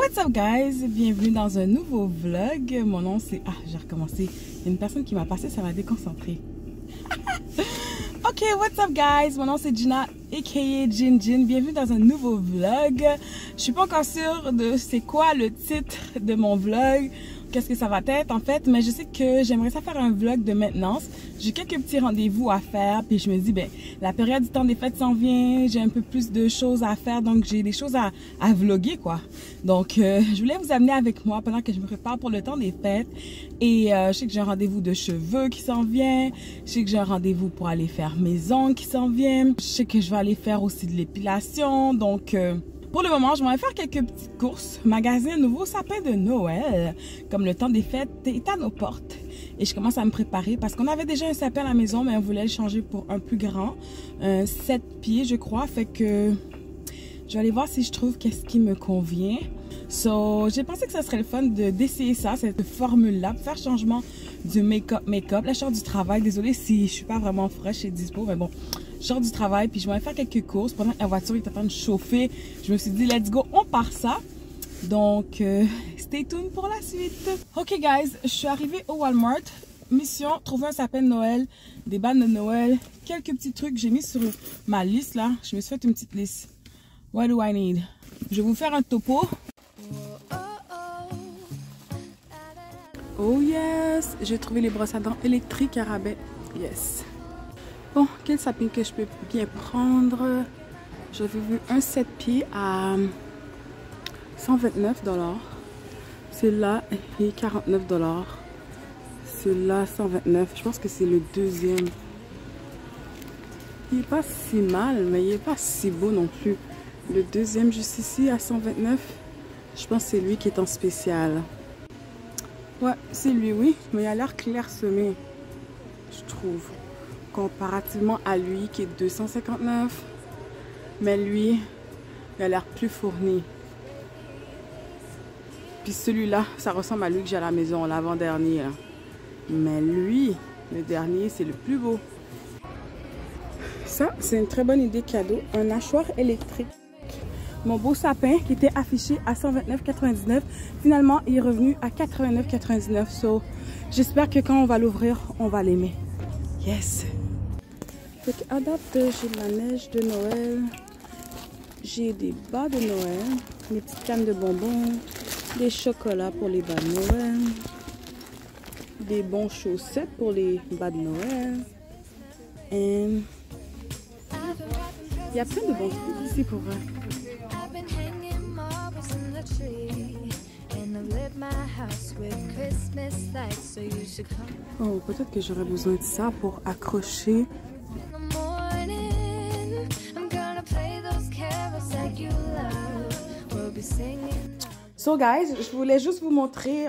What's up guys? Bienvenue dans un nouveau vlog. Mon nom c'est... Ah, j'ai recommencé. Il y a une personne qui m'a passé, ça m'a déconcentré. Ok, what's up guys? Mon nom c'est Gina, aka Gin Gin. Bienvenue dans un nouveau vlog. Je suis pas encore sûre de c'est quoi le titre de mon vlog. Qu'est-ce que ça va être en fait, mais je sais que j'aimerais ça faire un vlog de maintenance. J'ai quelques petits rendez-vous à faire, puis je me dis, ben, la période du temps des fêtes s'en vient, j'ai un peu plus de choses à faire, donc j'ai des choses à vlogger, quoi. Donc, je voulais vous amener avec moi pendant que je me prépare pour le temps des fêtes. Et je sais que j'ai un rendez-vous de cheveux qui s'en vient, je sais que j'ai un rendez-vous pour aller faire mes ongles qui s'en viennent, je sais que je vais aller faire aussi de l'épilation, donc... Pour le moment, je vais faire quelques petites courses, magasiner un nouveau sapin de Noël. Comme le temps des fêtes est à nos portes. Et je commence à me préparer parce qu'on avait déjà un sapin à la maison, mais on voulait le changer pour un plus grand. 7 pieds, je crois. Fait que je vais aller voir si je trouve qu'est-ce qui me convient. So, j'ai pensé que ça serait le fun d'essayer ça, cette formule-là, pour faire changement du make-up. Là, je sors du travail. Désolée si je suis pas vraiment fraîche et dispo, mais bon. Je sors du travail, puis je vais aller faire quelques courses. Pendant que la voiture est en train de chauffer, je me suis dit, let's go, on part ça. Donc, stay tuned pour la suite. Ok, guys, je suis arrivée au Walmart. Mission, trouver un sapin de Noël, des bandes de Noël, quelques petits trucs que j'ai mis sur ma liste, là. Je me suis fait une petite liste. What do I need? Je vais vous faire un topo. Oh yes! J'ai trouvé les brosses à dents électriques à rabais. Yes! Bon, quel sapin que je peux bien prendre? J'avais vu un 7 pieds à 129 $. Celui-là est 49 $. Celui-là, 129 $. Je pense que c'est le deuxième. Il n'est pas si mal, mais il n'est pas si beau non plus. Le deuxième, juste ici, à 129 $. Je pense que c'est lui qui est en spécial. Ouais, c'est lui, oui. Mais il a l'air clairsemé, je trouve. Comparativement à lui qui est 259. Mais lui, il a l'air plus fourni. Puis celui-là, ça ressemble à lui que j'ai à la maison, l'avant-dernier. Mais lui, le dernier, c'est le plus beau. Ça, c'est une très bonne idée cadeau. Un hachoir électrique. Mon beau sapin qui était affiché à 129,99, finalement, il est revenu à 89,99. So, j'espère que quand on va l'ouvrir, on va l'aimer. Yes! Donc, à date, j'ai de la neige de Noël, j'ai des bas de Noël, des petites cannes de bonbons, des chocolats pour les bas de Noël, des bons chaussettes pour les bas de Noël. Et il y a plein de bons trucs ici pour vrai. Oh, peut-être que j'aurais besoin de ça pour accrocher. So guys, je voulais juste vous montrer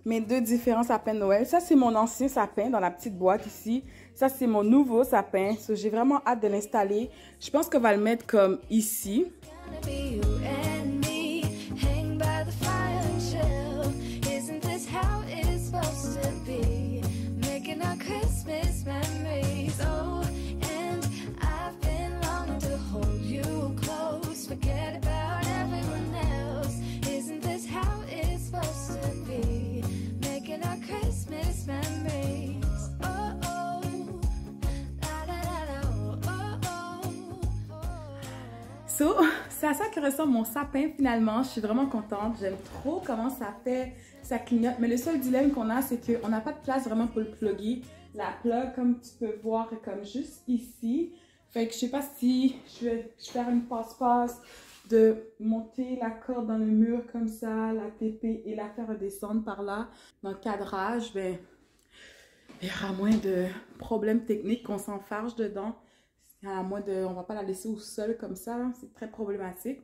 mes deux différents sapins de Noël. Ça, c'est mon ancien sapin dans la petite boîte ici. Ça, c'est mon nouveau sapin. So, j'ai vraiment hâte de l'installer. Je pense qu'on va le mettre comme ici. So, c'est à ça que ressemble mon sapin finalement. Je suis vraiment contente. J'aime trop comment ça fait, ça clignote. Mais le seul dilemme qu'on a, c'est qu'on n'a pas de place vraiment pour le plugger. La plug, comme tu peux voir, est comme juste ici. Fait que je sais pas si je vais faire une passe-passe de monter la corde dans le mur comme ça, la TP et la faire redescendre par là. Dans le cadrage, ben, il y aura moins de problèmes techniques qu'on s'enfarge dedans. À moins de, on va pas la laisser au sol comme ça, c'est très problématique.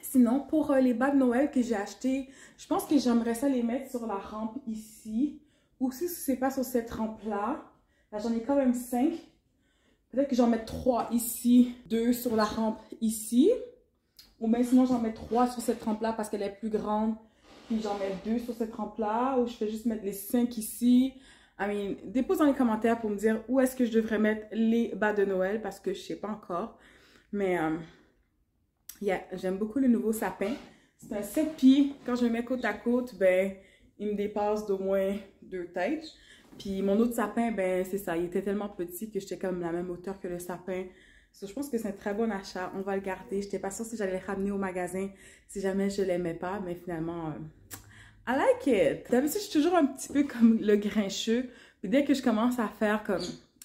Sinon, pour les bas de Noël que j'ai achetés, je pense que j'aimerais ça les mettre sur la rampe ici. Ou si c'est pas sur cette rampe-là, là, j'en ai quand même 5. Peut-être que j'en mets 3 ici, 2 sur la rampe ici. Ou bien sinon, j'en mets 3 sur cette rampe-là parce qu'elle est plus grande. Puis j'en mets 2 sur cette rampe-là. Ou je fais juste mettre les 5 ici. Dépose dans les commentaires pour me dire où est-ce que je devrais mettre les bas de Noël parce que je sais pas encore. Mais yeah, j'aime beaucoup le nouveau sapin. C'est un 7 pieds. Quand je me mets côte à côte, ben, il me dépasse d'au moins 2 têtes. Puis mon autre sapin, ben, c'est ça. Il était tellement petit que j'étais comme la même hauteur que le sapin. So, je pense que c'est un très bon achat. On va le garder. J'étais pas sûre si j'allais le ramener au magasin si jamais je l'aimais pas. Mais finalement, I like it. D'habitude, je suis toujours un petit peu comme le grincheux. Puis dès que je commence à faire comme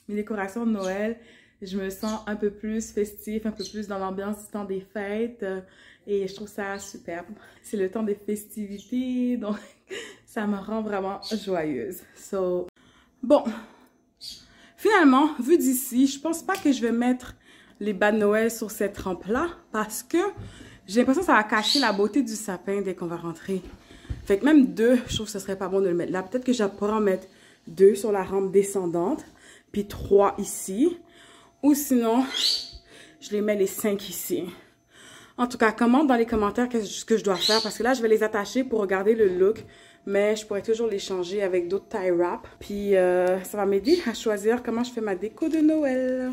mes décorations de Noël, je me sens un peu plus festif, un peu plus dans l'ambiance du temps des fêtes. Et je trouve ça superbe. C'est le temps des festivités. Donc, ça me rend vraiment joyeuse. So, bon. Finalement, vu d'ici, je pense pas que je vais mettre les bas de Noël sur cette rampe-là parce que j'ai l'impression que ça va cacher la beauté du sapin dès qu'on va rentrer. Fait que même 2, je trouve que ce serait pas bon de le mettre là. Peut-être que je pourrais en mettre 2 sur la rampe descendante, puis 3 ici. Ou sinon, je les mets les 5 ici. En tout cas, commente dans les commentaires ce que je dois faire parce que là, je vais les attacher pour regarder le look. Mais je pourrais toujours les changer avec d'autres tie wrap. Puis ça va m'aider à choisir comment je fais ma déco de Noël.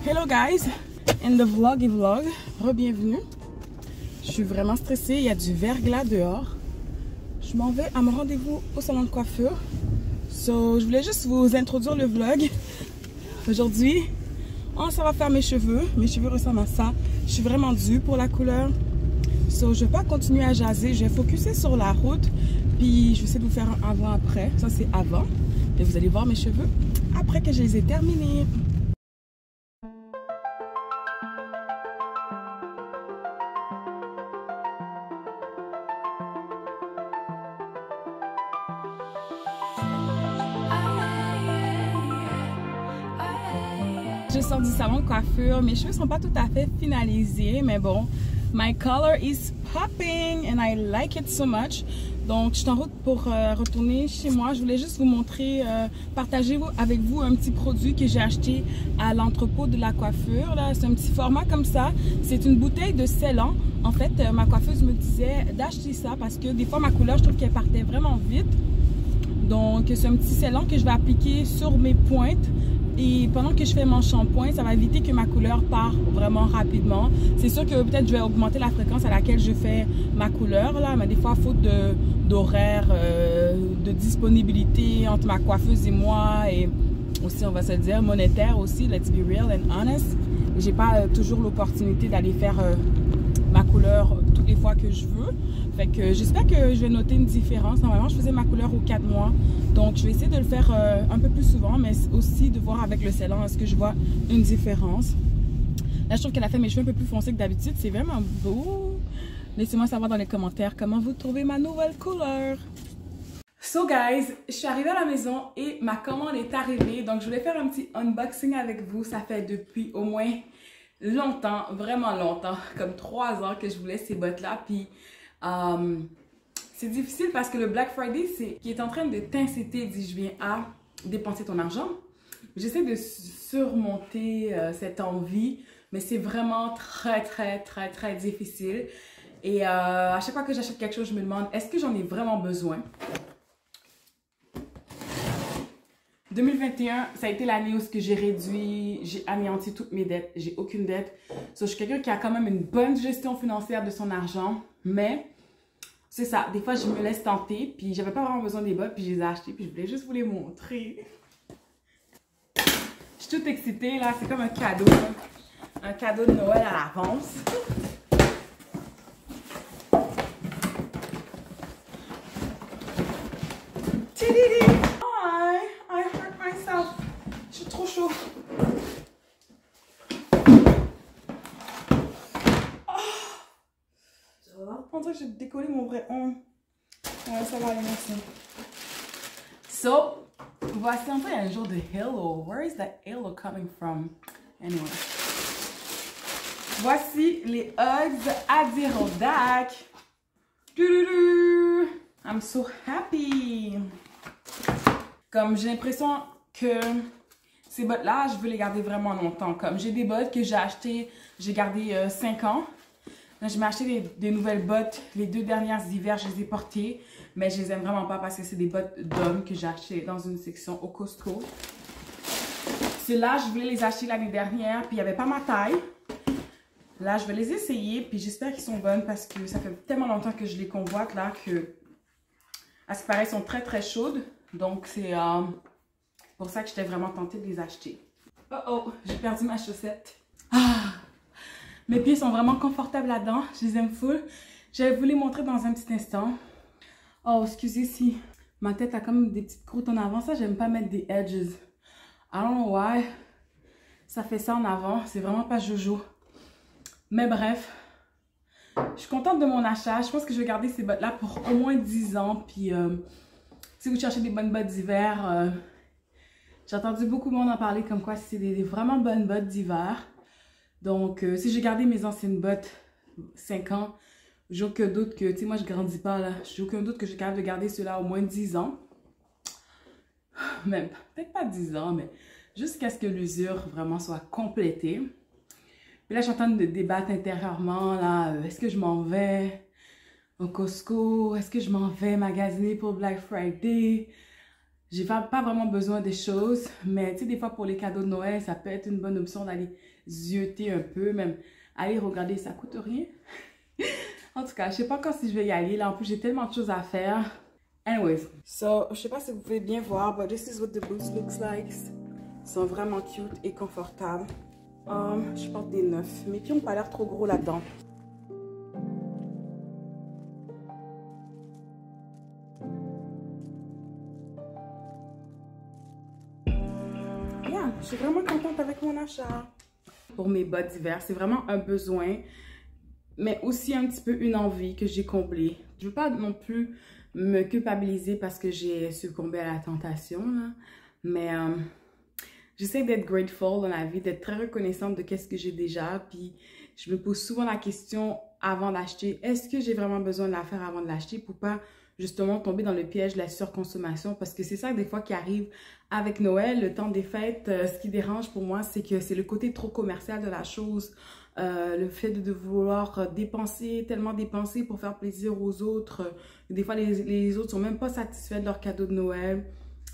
Hello guys, in the vlog et vlog, re-bienvenue. Je suis vraiment stressée, il y a du verglas dehors. Je m'en vais à mon rendez-vous au salon de coiffure. So, je voulais juste vous introduire le vlog. Aujourd'hui, on s'en va faire mes cheveux. Mes cheveux ressemblent à ça. Je suis vraiment due pour la couleur. So, je vais pas continuer à jaser, je vais focuser sur la route. Puis je vais essayer de vous faire un avant-après. Ça c'est avant. Et vous allez voir mes cheveux après que je les ai terminés. Je sors du salon de coiffure, mes cheveux sont pas tout à fait finalisés, mais bon, my color is popping and I like it so much. Donc je suis en route pour retourner chez moi. Je voulais juste vous montrer, partager avec vous un petit produit que j'ai acheté à l'entrepôt de la coiffure. C'est un petit format comme ça, c'est une bouteille de scellant. En fait, ma coiffeuse me disait d'acheter ça parce que des fois ma couleur, je trouve qu'elle partait vraiment vite. Donc c'est un petit scellant que je vais appliquer sur mes pointes. Et pendant que je fais mon shampoing, ça va éviter que ma couleur part vraiment rapidement. C'est sûr que peut-être je vais augmenter la fréquence à laquelle je fais ma couleur, là, mais des fois, faute d'horaire, de disponibilité entre ma coiffeuse et moi, et aussi, on va se le dire, monétaire aussi, let's be real and honest. J'ai pas toujours l'opportunité d'aller faire ma couleur toutes les fois que je veux. Fait que j'espère que je vais noter une différence. Normalement, je faisais ma couleur aux 4 mois. Donc, je vais essayer de le faire un peu plus souvent, mais aussi de voir avec le scellant, est-ce que je vois une différence. Là, je trouve qu'elle a fait mes cheveux un peu plus foncés que d'habitude. C'est vraiment beau. Laissez-moi savoir dans les commentaires comment vous trouvez ma nouvelle couleur. So guys, je suis arrivée à la maison et ma commande est arrivée. Donc, je voulais faire un petit unboxing avec vous. Ça fait depuis au moins longtemps, vraiment longtemps, comme 3 ans que je voulais ces bottes-là. Puis, c'est difficile parce que le Black Friday, qui est en train de t'inciter, dis-je bien, à dépenser ton argent. J'essaie de surmonter cette envie, mais c'est vraiment très difficile. Et à chaque fois que j'achète quelque chose, je me demande, est-ce que j'en ai vraiment besoin? 2021, ça a été l'année où j'ai réduit, j'ai anéanti toutes mes dettes, j'ai aucune dette. So, je suis quelqu'un qui a quand même une bonne gestion financière de son argent, mais c'est ça, des fois je me laisse tenter, puis j'avais pas vraiment besoin des bottes, puis je les ai achetées, puis je voulais juste vous les montrer. Je suis toute excitée là, c'est comme un cadeau de Noël à l'avance. Je suis trop chaud. On dirait que j'ai décollé mon vrai ongle. Ouais, ça va aller, merci. So, voici un peu un jour de halo. Where is that halo coming from? Anyway. Voici les Uggs Adirondack. I'm so happy. Comme j'ai l'impression que ces bottes-là, je veux les garder vraiment longtemps. Comme j'ai des bottes que j'ai achetées, j'ai gardé 5 ans. Là, je m'ai acheté des nouvelles bottes. Les 2 dernières hivers, je les ai portées. Mais je les aime vraiment pas parce que c'est des bottes d'homme que j'ai achetées dans une section au Costco. Ceux-là, je voulais les acheter l'année dernière, puis il n'y avait pas ma taille. Là, je vais les essayer, puis j'espère qu'ils sont bonnes parce que ça fait tellement longtemps que je les convoite là que, à ce qui paraît, sont très chaudes. Donc, c'est pour ça que j'étais vraiment tentée de les acheter. Oh, j'ai perdu ma chaussette. Mes pieds sont vraiment confortables là-dedans. Je les aime full. Je vais vous les montrer dans un petit instant. Oh, excusez si ma tête a comme des petites croûtes en avant. Ça, j'aime pas mettre des edges. I don't know why. Ça fait ça en avant. C'est vraiment pas jojo. Mais bref. Je suis contente de mon achat. Je pense que je vais garder ces bottes-là pour au moins 10 ans. Puis, si vous cherchez des bonnes bottes d'hiver, j'ai entendu beaucoup de monde en parler comme quoi c'est des vraiment bonnes bottes d'hiver. Donc, si j'ai gardé mes anciennes bottes 5 ans, j'ai aucun doute que, tu sais, moi je grandis pas là. J'ai aucun doute que je suis capable de garder ceux-là au moins 10 ans. Même, peut-être pas 10 ans, mais jusqu'à ce que l'usure vraiment soit complétée. Puis là, je suis en train de débattre intérieurement, là, est-ce que je m'en vais au Costco? Est-ce que je m'en vais magasiner pour Black Friday? J'ai pas vraiment besoin des choses, mais tu sais, des fois pour les cadeaux de Noël, ça peut être une bonne option d'aller zioter un peu, même aller regarder, ça coûte rien. En tout cas, je sais pas quand si je vais y aller, là, en plus j'ai tellement de choses à faire. Anyways, so, je sais pas si vous pouvez bien voir, but this is what the boots looks like. Ils sont vraiment cute et confortables. Je porte des 9. Mes pieds n'ont pas l'air trop gros là-dedans. Yeah, je suis vraiment contente avec mon achat. Pour mes bottes d'hiver, c'est vraiment un besoin, mais aussi un petit peu une envie que j'ai comblée. Je ne veux pas non plus me culpabiliser parce que j'ai succombé à la tentation, là. Mais j'essaie d'être grateful dans la vie, d'être très reconnaissante de qu'est-ce que j'ai déjà. Puis je me pose souvent la question avant d'acheter, est-ce que j'ai vraiment besoin de la faire avant de l'acheter pour pas justement tomber dans le piège de la surconsommation? Parce que c'est ça des fois qui arrive avec Noël, le temps des fêtes. Ce qui dérange pour moi, c'est que c'est le côté trop commercial de la chose. Le fait de vouloir dépenser, tellement dépenser pour faire plaisir aux autres. Des fois, les autres sont même pas satisfaits de leur cadeau de Noël.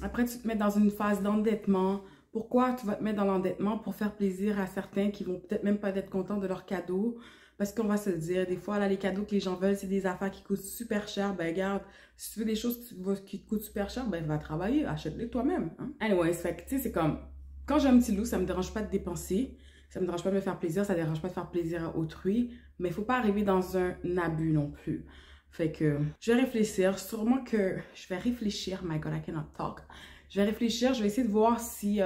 Après, tu te mets dans une phase d'endettement. Pourquoi tu vas te mettre dans l'endettement? Pour faire plaisir à certains qui vont peut-être même pas être contents de leur cadeau. Parce qu'on va se le dire, des fois, là, les cadeaux que les gens veulent, c'est des affaires qui coûtent super cher. Ben, regarde, si tu veux des choses qui te coûtent super cher, ben, va travailler, achète-les toi-même. Hein? Anyways, fait que, tu sais, c'est comme, quand j'ai un petit loup, ça me dérange pas de dépenser, ça me dérange pas de me faire plaisir, ça me dérange pas de faire plaisir à autrui, mais il faut pas arriver dans un abus non plus. Fait que, je vais réfléchir, sûrement que je vais réfléchir, my God, I cannot talk. Je vais réfléchir, je vais essayer de voir si...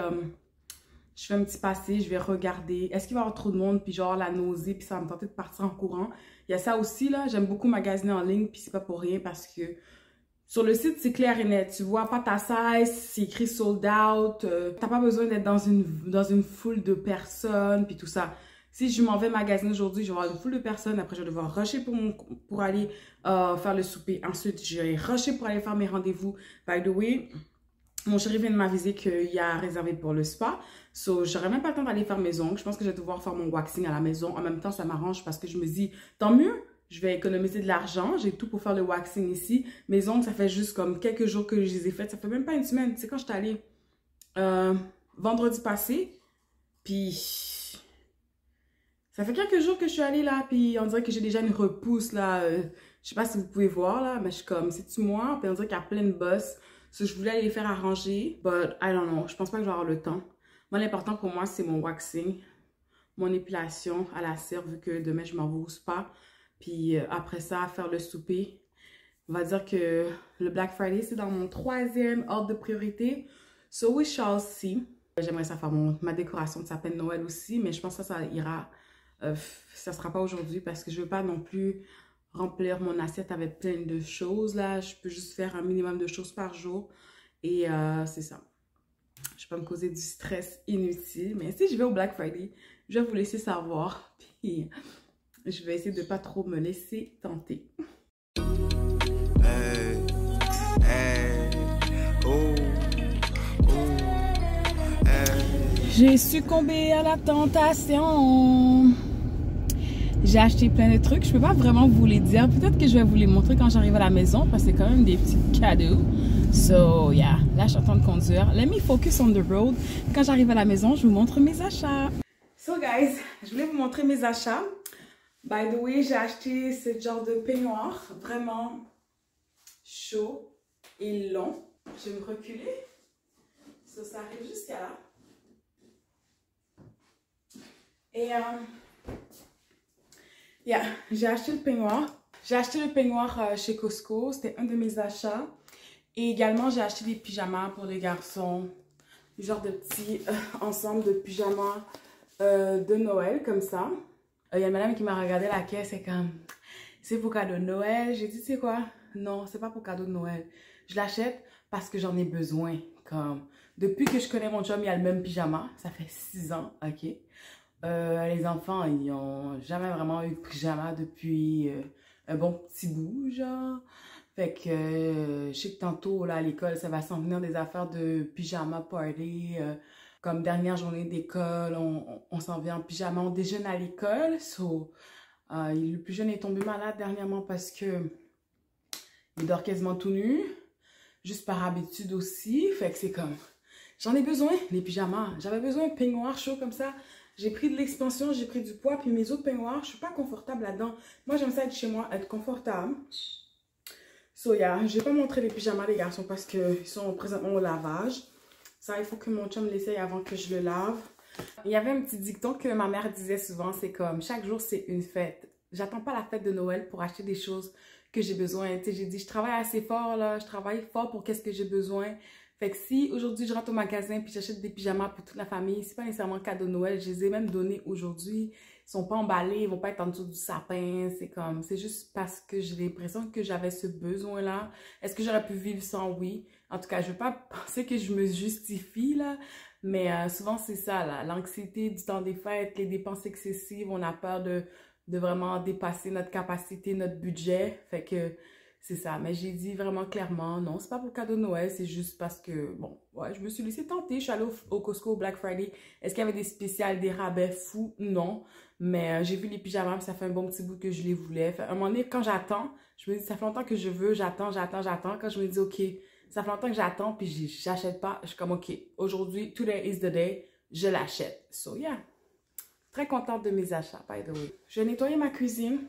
je fais un petit passé, je vais regarder. Est-ce qu'il va y avoir trop de monde, puis genre la nausée, puis ça va me tenter de partir en courant. Il y a ça aussi, là. J'aime beaucoup magasiner en ligne, puis c'est pas pour rien parce que sur le site, c'est clair et net. Tu vois pas ta size, c'est écrit sold out. T'as pas besoin d'être dans une foule de personnes, puis tout ça. Si je m'en vais magasiner aujourd'hui, je vais avoir une foule de personnes. Après, je vais devoir rusher pour aller faire le souper. Ensuite, je vais rusher pour aller faire mes rendez-vous. By the way, mon chéri vient de m'aviser qu'il a réservé pour le spa. So, j'aurais même pas le temps d'aller faire mes ongles. Je pense que je vais devoir faire mon waxing à la maison. En même temps, ça m'arrange parce que je me dis, tant mieux, je vais économiser de l'argent. J'ai tout pour faire le waxing ici. Mes ongles, ça fait juste comme quelques jours que je les ai faites. Ça fait même pas une semaine. Tu sais, quand je suis allée vendredi passé, puis ça fait quelques jours que je suis allée là, puis on dirait que j'ai déjà une repousse là. Je sais pas si vous pouvez voir là, mais je suis comme, c'est-tu moi? Puis on dirait qu'il y a plein de bosses. So, je voulais aller les faire arranger, but I don't know. Je pense pas que je vais avoir le temps. Moi, l'important pour moi, c'est mon waxing, mon épilation à la cire, vu que demain, je m'en vais au spa. Puis après ça, faire le souper. On va dire que le Black Friday, c'est dans mon 3e ordre de priorité. So we shall see. J'aimerais ça faire ma décoration de sapin de Noël aussi, mais je pense que ça ira. Ça sera pas aujourd'hui parce que je veux pas non plus remplir mon assiette avec plein de choses là. Je peux juste faire un minimum de choses par jour. Et c'est ça. Je vais pas me causer du stress inutile. Mais si je vais au Black Friday, je vais vous laisser savoir. Puis je vais essayer de pas trop me laisser tenter. Hey, hey, oh, hey. J'ai succombé à la tentation. J'ai acheté plein de trucs. Je peux pas vraiment vous les dire. Peut-être que je vais vous les montrer quand j'arrive à la maison parce que c'est quand même des petits cadeaux. So, yeah. Là, je suis en train de conduire. Let me focus on the road. Quand j'arrive à la maison, je vous montre mes achats. So, guys, je voulais vous montrer mes achats. By the way, j'ai acheté ce genre de peignoir. Vraiment chaud et long. Je vais me reculer. So, ça arrive jusqu'à là. Et... yeah, j'ai acheté le peignoir. J'ai acheté le peignoir chez Costco. C'était un de mes achats. Et également, j'ai acheté des pyjamas pour les garçons. Genre de petits ensemble de pyjamas de Noël, comme ça. Il y a une madame qui m'a regardé la caisse et comme... C'est pour cadeau de Noël. J'ai dit, tu sais quoi? Non, c'est pas pour cadeau de Noël. Je l'achète parce que j'en ai besoin. Comme, depuis que je connais mon chum, il a le même pyjama. Ça fait 6 ans, ok? Les enfants, ils n'ont jamais vraiment eu de pyjama depuis un bon petit bout, genre. Fait que je sais que tantôt, là, à l'école, ça va s'en venir des affaires de pyjama party. Comme dernière journée d'école, on s'en vient en pyjama, on déjeune à l'école. So, le plus jeune est tombé malade dernièrement parce que il dort quasiment tout nu. Juste par habitude aussi. Fait que c'est comme, j'en ai besoin, les pyjamas. J'avais besoin d'un peignoir chaud comme ça. J'ai pris de l'expansion, j'ai pris du poids, puis mes autres peignoirs, je suis pas confortable là-dedans. Moi, j'aime ça être chez moi, être confortable. So, yeah, je vais pas montrer les pyjamas des garçons parce qu'ils sont présentement au lavage. Ça, il faut que mon chum l'essaye avant que je le lave. Il y avait un petit dicton que ma mère disait souvent, c'est comme, chaque jour, c'est une fête. J'attends pas la fête de Noël pour acheter des choses que j'ai besoin. Tu sais, j'ai dit, je travaille assez fort, là, je travaille fort pour qu'est-ce que j'ai besoin. Fait que si aujourd'hui je rentre au magasin puis j'achète des pyjamas pour toute la famille, c'est pas nécessairement cadeau de Noël, je les ai même donnés aujourd'hui. Ils sont pas emballés, ils vont pas être en dessous du sapin, c'est comme, c'est juste parce que j'ai l'impression que j'avais ce besoin-là. Est-ce que j'aurais pu vivre sans? Oui. En tout cas, je veux pas penser que je me justifie là, mais souvent c'est ça là, l'anxiété du temps des fêtes, les dépenses excessives, on a peur de vraiment dépasser notre capacité, notre budget, fait que c'est ça, mais j'ai dit vraiment clairement, non, c'est pas pour le cadeau de Noël, c'est juste parce que, bon, ouais, je me suis laissée tenter. Je suis allée au Costco au Black Friday. Est-ce qu'il y avait des spéciales, des rabais fous? Non. Mais j'ai vu les pyjamas, puis ça fait un bon petit bout que je les voulais. À un moment donné, quand j'attends, je me dis, ça fait longtemps que je veux, j'attends. Quand je me dis, OK, ça fait longtemps que j'attends, puis j'achète pas, je suis comme, OK, aujourd'hui, today is the day, je l'achète. So, yeah. Très contente de mes achats, by the way. Je vais nettoyer ma cuisine,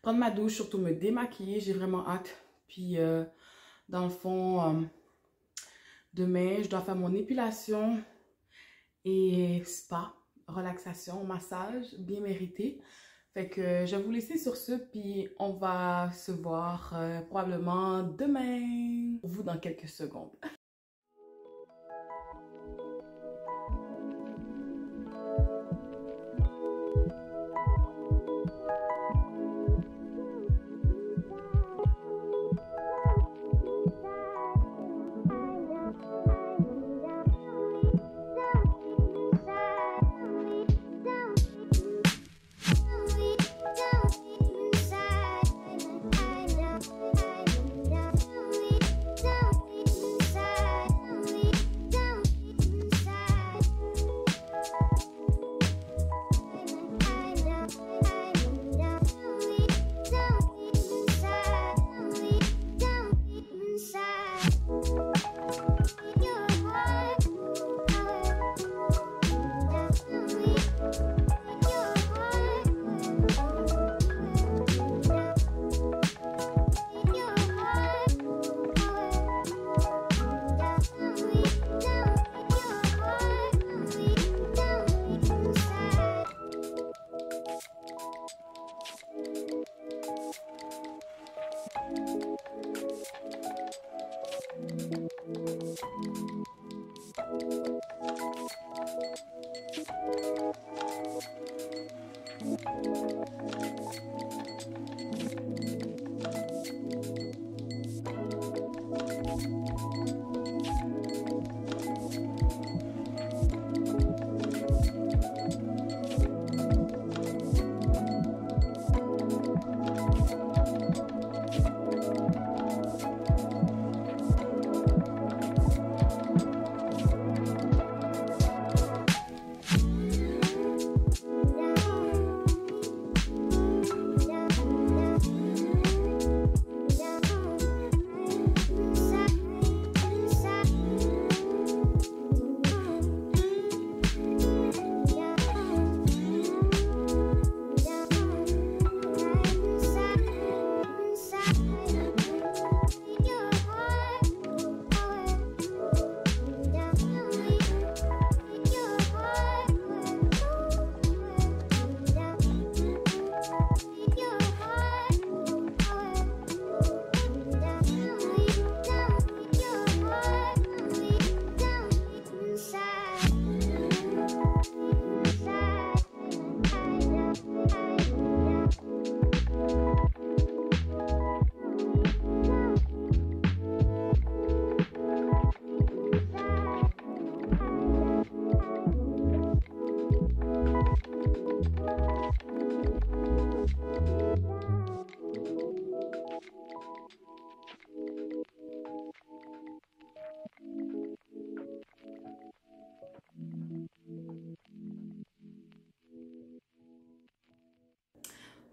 prendre ma douche, surtout me démaquiller. J'ai vraiment hâte. Puis, dans le fond, demain, je dois faire mon épilation et spa, relaxation, massage, bien mérité. Fait que je vais vous laisser sur ce, puis on va se voir probablement demain. Pour vous dans quelques secondes.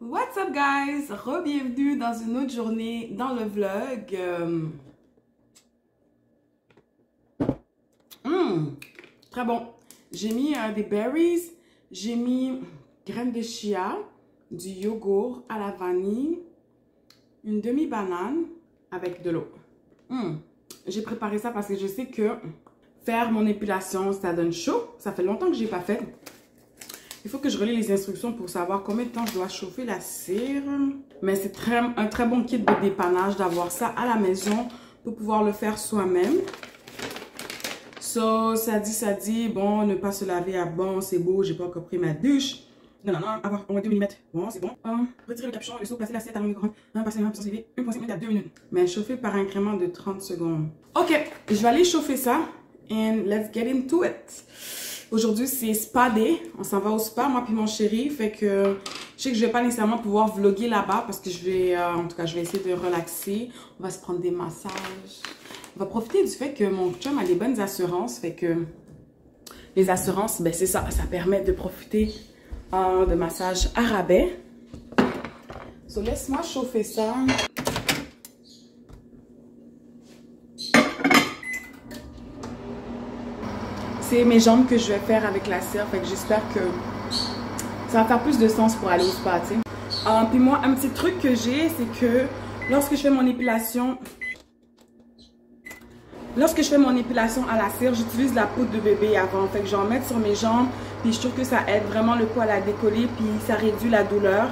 What's up guys? Re-bienvenue dans une autre journée dans le vlog. Très bon. J'ai mis des berries, j'ai mis graines de chia, du yogourt à la vanille, une demi-banane avec de l'eau. J'ai préparé ça parce que je sais que faire mon épilation, ça donne chaud. Ça fait longtemps que je n'ai pas fait. Il faut que je relis les instructions pour savoir combien de temps je dois chauffer la cire. Mais c'est un très bon kit de dépannage d'avoir ça à la maison pour pouvoir le faire soi-même. So, ça dit, bon, ne pas se laver à bon, c'est beau, j'ai pas encore pris ma douche. Non, avoir au moins 2 mm. Bon, c'est bon. Retirer le capuchon, le seau, placer l'assiette à la micro-ondes. Passer la sensibiliser, 1,5 minutes à 2 minutes. Mais chauffer par incrément de 30 secondes. Ok, je vais aller chauffer ça. And let's get into it. Aujourd'hui, c'est spa day. On s'en va au spa, moi puis mon chéri. Fait que je sais que je vais pas nécessairement pouvoir vlogger là-bas parce que je vais, en tout cas, je vais essayer de relaxer. On va se prendre des massages. On va profiter du fait que mon chum a des bonnes assurances. Fait que les assurances, ben c'est ça. Ça permet de profiter de massages à rabais. So, laisse-moi chauffer ça. C'est mes jambes que je vais faire avec la cire. Fait que j'espère que ça va faire plus de sens pour aller au spa, tu sais. Puis moi, un petit truc que j'ai, c'est que lorsque je fais mon épilation, à la cire, j'utilise la poudre de bébé avant. Fait que j'en mets sur mes jambes, puis je trouve que ça aide vraiment le poil à décoller, puis ça réduit la douleur.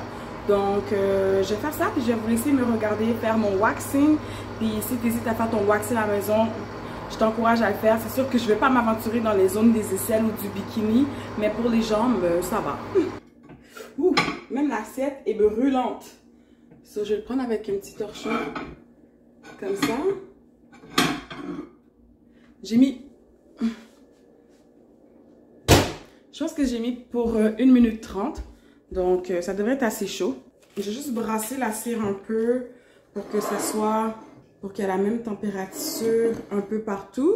Donc, je vais faire ça, puis je vais vous laisser me regarder faire mon waxing. Puis si tu hésites à faire ton waxing à la maison, je t'encourage à le faire. C'est sûr que je ne vais pas m'aventurer dans les zones des aisselles ou du bikini, mais pour les jambes, ça va. Ouh, même l'assiette est brûlante. Ça, je vais le prendre avec un petit torchon, comme ça. J'ai mis... Je pense que j'ai mis pour 1 minute 30. Donc, ça devrait être assez chaud. Je vais juste brasser la cire un peu pour que ça soit... pour qu'il y ait la même température un peu partout.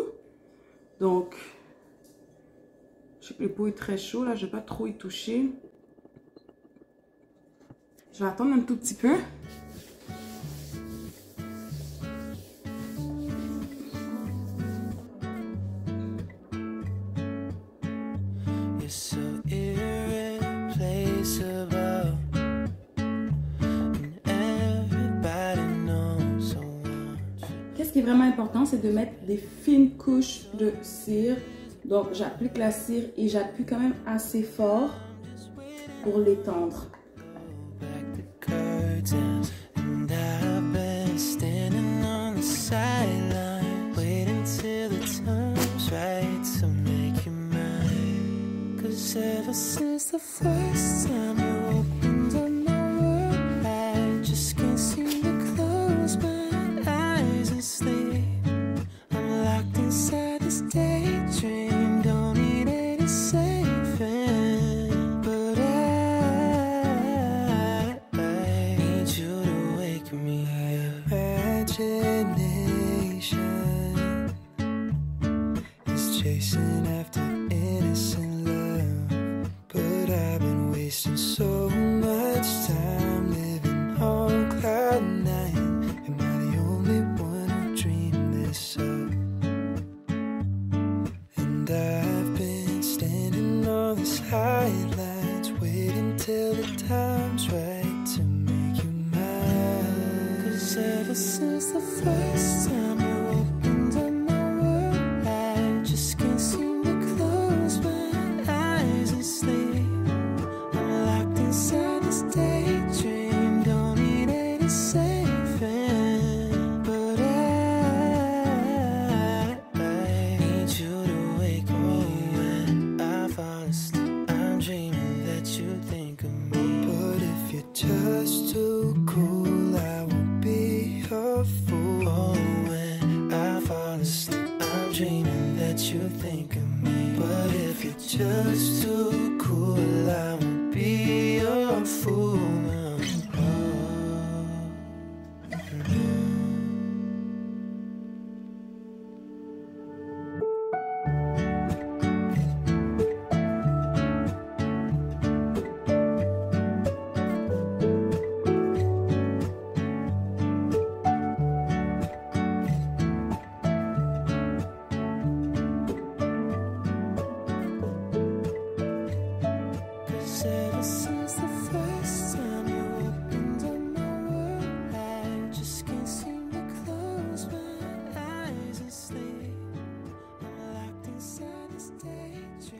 Donc, je sais que le pot est très chaud. Là, je ne vais pas trop y toucher. Je vais attendre un tout petit peu. Ce qui est vraiment important, c'est de mettre des fines couches de cire. Donc, j'applique la cire et j'appuie quand même assez fort pour l'étendre.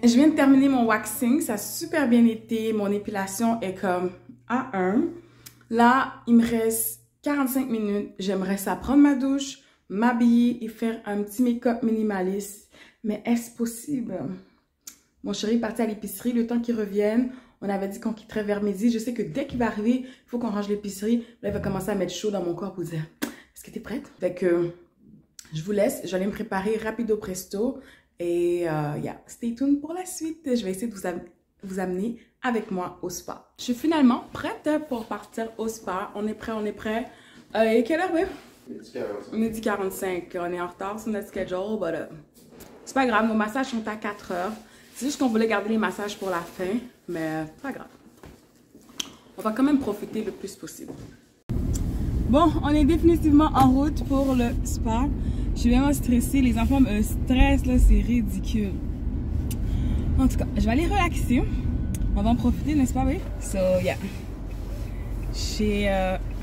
Je viens de terminer mon waxing, ça a super bien été, mon épilation est comme A1. Là, il me reste 45 minutes, j'aimerais ça prendre ma douche, m'habiller et faire un petit make-up minimaliste. Mais est-ce possible? Mon chéri est parti à l'épicerie, le temps qu'il revienne, on avait dit qu'on quitterait vers midi. Je sais que dès qu'il va arriver, il faut qu'on range l'épicerie. Là, il va commencer à mettre chaud dans mon corps pour dire, est-ce que t'es prête? Fait que je vous laisse, j'allais me préparer rapido presto. Et yeah, stay tuned pour la suite. Je vais essayer de vous amener avec moi au spa. Je suis finalement prête pour partir au spa. On est prêt, on est prêt. Et quelle heure, babe? Midi 45. On est en retard sur notre schedule, but c'est pas grave. Nos massages sont à 4 heures. C'est juste qu'on voulait garder les massages pour la fin, mais pas grave. On va quand même profiter le plus possible. Bon, on est définitivement en route pour le spa. Je suis vraiment stressée. Les enfants me stressent, là, c'est ridicule. En tout cas, je vais aller relaxer. On va en profiter, n'est-ce pas, oui? So, yeah. J'ai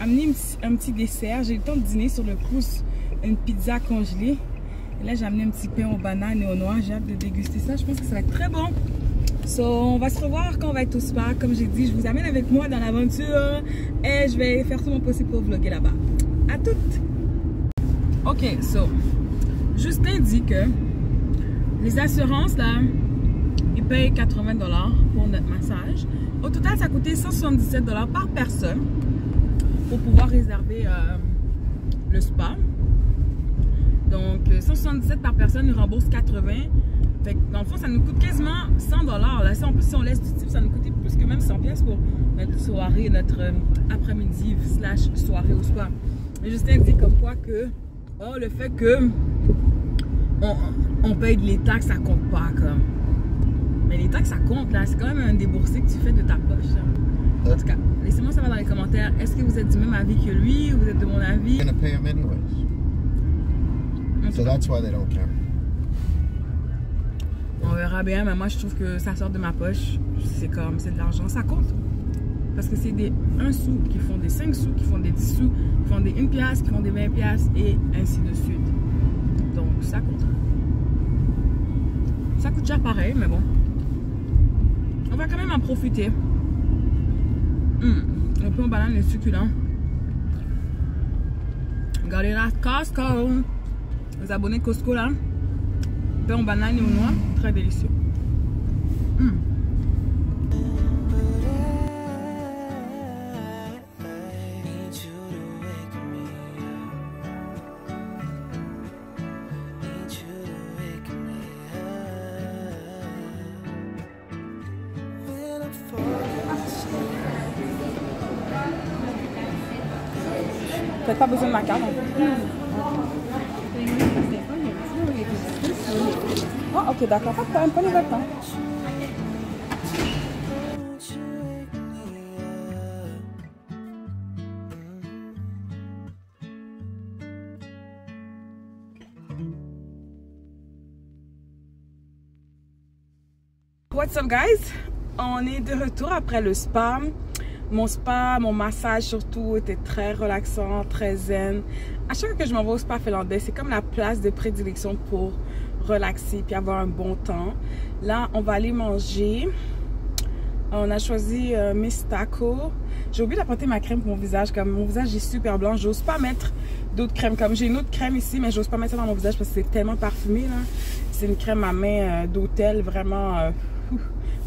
amené un petit dessert. J'ai eu le temps de dîner sur le cruise, une pizza congelée. Et là, j'ai amené un petit pain aux bananes et aux noix. J'ai hâte de déguster ça. Je pense que ça va être très bon. So, on va se revoir quand on va être au spa. Comme j'ai dit, je vous amène avec moi dans l'aventure. Et je vais faire tout mon possible pour vlogger là-bas. À toutes! Ok, so, Justin dit que les assurances, là, ils payent 80 $ pour notre massage. Au total, ça a coûté 177 $ par personne pour pouvoir réserver le spa. Donc, 177 par personne, nous rembourse 80. Fait que, dans le fond, ça nous coûte quasiment 100 $. Là, en plus, si on laisse du type, ça nous coûtait plus que même 100 $ pour notre soirée, notre après-midi / soirée au spa. Et Justin dit comme quoi que le fait que on paye les taxes, ça compte pas comme. Mais les taxes, ça compte là. C'est quand même un déboursé que tu fais de ta poche. En tout cas, laissez-moi savoir dans les commentaires. Est-ce que vous êtes du même avis que lui ou vous êtes de mon avis? Gonna pay them anyways. So that's why they don't care. On verra bien, mais moi je trouve que ça sort de ma poche. C'est de l'argent, ça compte. Parce que c'est des 1 sou qui font des 5 sous, qui font des 10 sous, qui font des 1 piastre, qui font des 20 piastres et ainsi de suite. Donc ça compte. Ça coûte cher pareil, mais bon. On va quand même en profiter. Le pain aux bananes est succulent. Regardez là, Costco. Les abonnés Costco là. Pain aux bananes et aux noix, très délicieux. Peut-être pas besoin de ma carte. Ah, ok, d'accord, pas de problème, prenez votre temps. What's up, guys? On est de retour après le spa. Mon spa, mon massage surtout était très relaxant, très zen. À chaque fois que je m'en vais au spa finlandais, c'est comme la place de prédilection pour relaxer puis avoir un bon temps. Là, on va aller manger. On a choisi Miss Taco. J'ai oublié d'apporter ma crème pour mon visage. Comme mon visage est super blanc, j'ose pas mettre d'autres crèmes. Comme j'ai une autre crème ici, mais j'ose pas mettre ça dans mon visage parce que c'est tellement parfumé là. C'est une crème à main d'hôtel, vraiment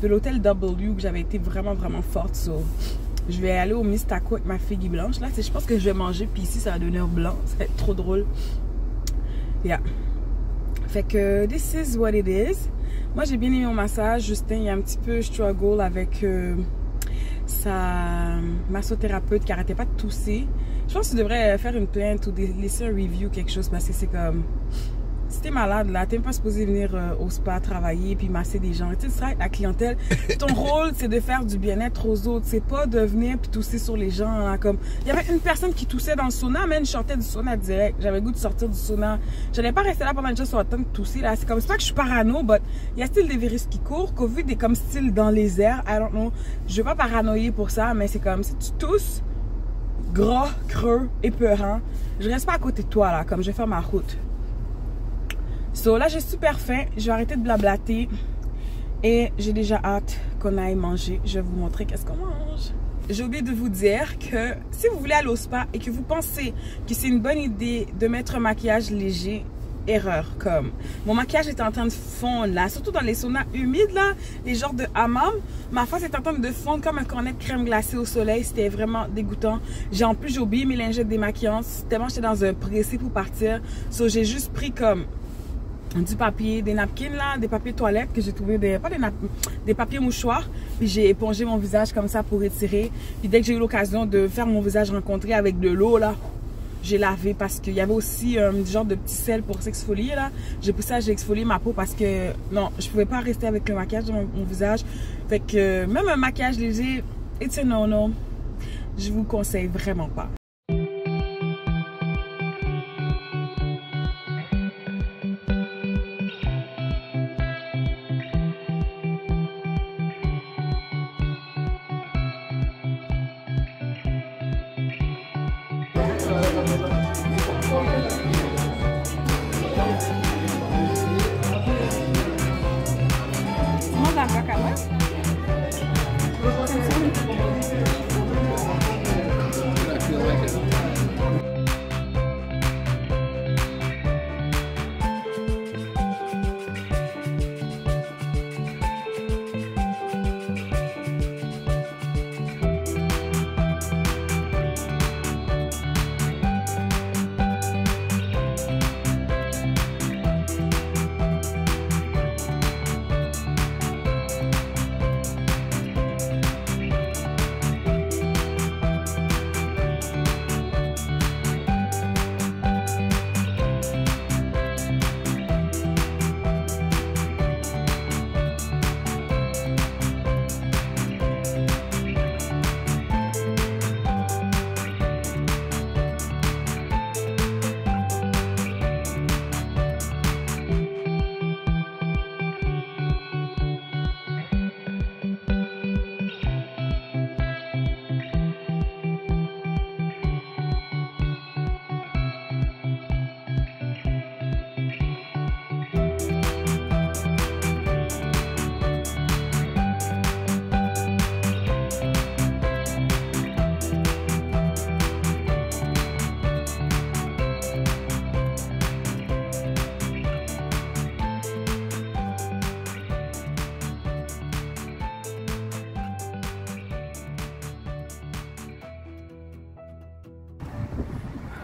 de l'hôtel W, que j'avais été vraiment forte. So, je vais aller au Miss Taco avec ma figue blanche. Là, je pense que je vais manger, puis ici, ça va devenir blanc. Ça va être trop drôle. Yeah. Fait que, this is what it is. Moi, j'ai bien aimé mon massage. Justin, il y a un petit peu struggle avec sa massothérapeute qui arrêtait pas de tousser. Je pense que tu devrais faire une plainte ou laisser un review, quelque chose, parce que c'est comme... Si t'es malade là, t'es pas supposé venir au spa travailler puis masser des gens. Tu sais, la clientèle, ton rôle c'est de faire du bien-être aux autres. C'est pas de venir puis tousser sur les gens. Là, comme il y avait une personne qui toussait dans le sauna, mais je sortais du sauna direct. J'avais le goût de sortir du sauna. J'allais pas rester là pendant que les gens sont en train de tousser là. C'est comme ça que je suis parano, but il y a style des virus qui courent. Covid est comme style dans les airs. I don't know. Je vais pas paranoïer pour ça, mais c'est comme si tu tousses, gras, creux, épeurant. Je reste pas à côté de toi là, comme je vais faire ma route. So là j'ai super faim, je vais arrêter de blablater et j'ai déjà hâte qu'on aille manger. Je vais vous montrer qu'est-ce qu'on mange. J'ai oublié de vous dire que si vous voulez aller au spa et que vous pensez que c'est une bonne idée de mettre un maquillage léger, erreur. Comme mon maquillage était en train de fondre là, surtout dans les saunas humides là, les genres de hammam, ma face était en train de fondre comme un cornet de crème glacée au soleil. C'était vraiment dégoûtant. En plus j'ai oublié mes lingettes démaquillantes tellement j'étais dans un pressé pour partir. So j'ai juste pris comme du papier, des napkins là, des papiers toilettes que j'ai trouvé, des papiers mouchoirs. Puis j'ai épongé mon visage comme ça pour étirer. Puis dès que j'ai eu l'occasion de faire mon visage rencontré avec de l'eau là, j'ai lavé parce qu'il y avait aussi un genre de petit sel pour s'exfolier là. J'ai poussé à exfolier ma peau parce que non, je pouvais pas rester avec le maquillage de mon visage. Fait que même un maquillage léger, it's a no-no. Je vous conseille vraiment pas. Mange la cacahuète.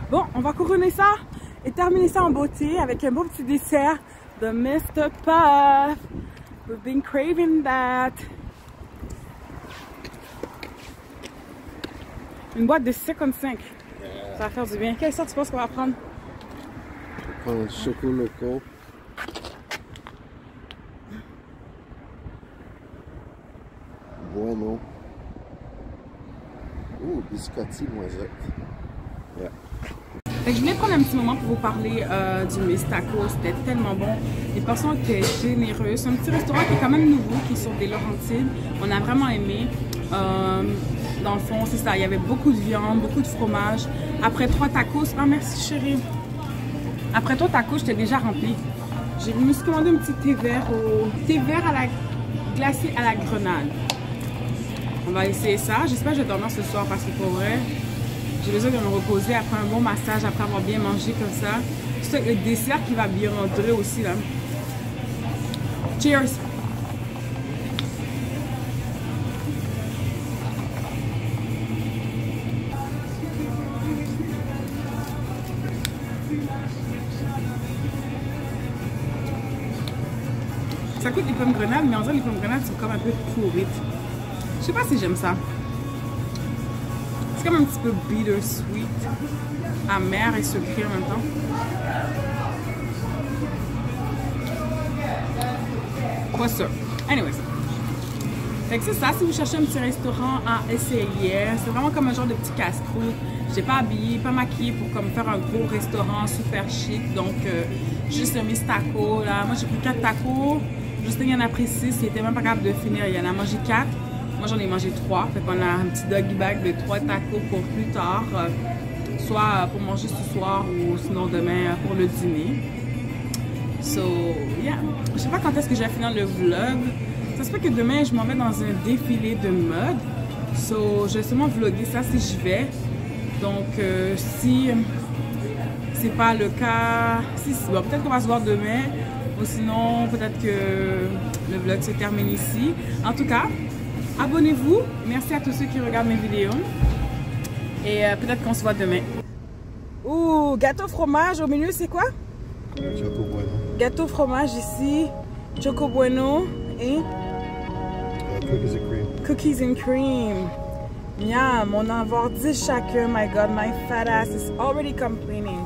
Bon, on va couronner ça et terminer ça en beauté avec un beau petit dessert de Mr. Puff. We've been craving that. Une boîte de 55. Ça va faire du bien. Quelle sorte tu penses qu'on va prendre? On va prendre Choco Loco. Bueno. Ouh, biscotti noisette. Yeah. Fait que je voulais prendre un petit moment pour vous parler du Miss Taco. C'était tellement bon. Les personnes étaient généreuses. C'est un petit restaurant qui est quand même nouveau, qui est sur des Laurentides. On a vraiment aimé. Dans le fond, c'est ça. Il y avait beaucoup de viande, beaucoup de fromage. Après 3 tacos... Ah, merci chérie. Après 3 tacos, j'étais déjà remplie. Je me suis commandé un petit thé vert à la glacé à la grenade. On va essayer ça. J'espère que je vais dormir ce soir parce que pour vrai, j'ai besoin de me reposer après un bon massage, après avoir bien mangé comme ça. C'est le dessert qui va bien rentrer aussi là. Cheers! Ça coûte les pommes grenades, mais en vrai les pommes grenades sont comme un peu pourrites. Je sais pas si j'aime ça. C'est comme un petit peu bitter sweet, amer et sucré en même temps. Pas sûr. Anyways. Fait que c'est ça, si vous cherchez un petit restaurant à essayer, c'est vraiment comme un genre de petit casse-croûte. J'ai pas habillé, pas maquillée pour comme faire un gros restaurant super chic. Donc juste un Miss Taco là. Moi j'ai pris 4 tacos. Justin il y en a pris 6, il était même pas capable de finir. Il en a mangé 4. Moi j'en ai mangé 3. Fait qu'on a un petit doggy bag de 3 tacos pour plus tard. Soit pour manger ce soir ou sinon demain pour le dîner. So yeah. Je sais pas quand est-ce que je vais finir le vlog. Ça se peut que demain je m'en vais dans un défilé de mode. So je vais sûrement vlogger ça si j'y vais. Donc si c'est pas le cas, bon, peut-être qu'on va se voir demain. Ou sinon peut-être que le vlog se termine ici. En tout cas, abonnez-vous. Merci à tous ceux qui regardent mes vidéos. Et peut-être qu'on se voit demain. Ouh, gâteau fromage au milieu, c'est quoi? Choco Bueno. Gâteau fromage ici, Choco Bueno et Cookies and cream. Cookies and cream. Miam, on en va avoir 10 chacun. My God, my fat ass is already complaining.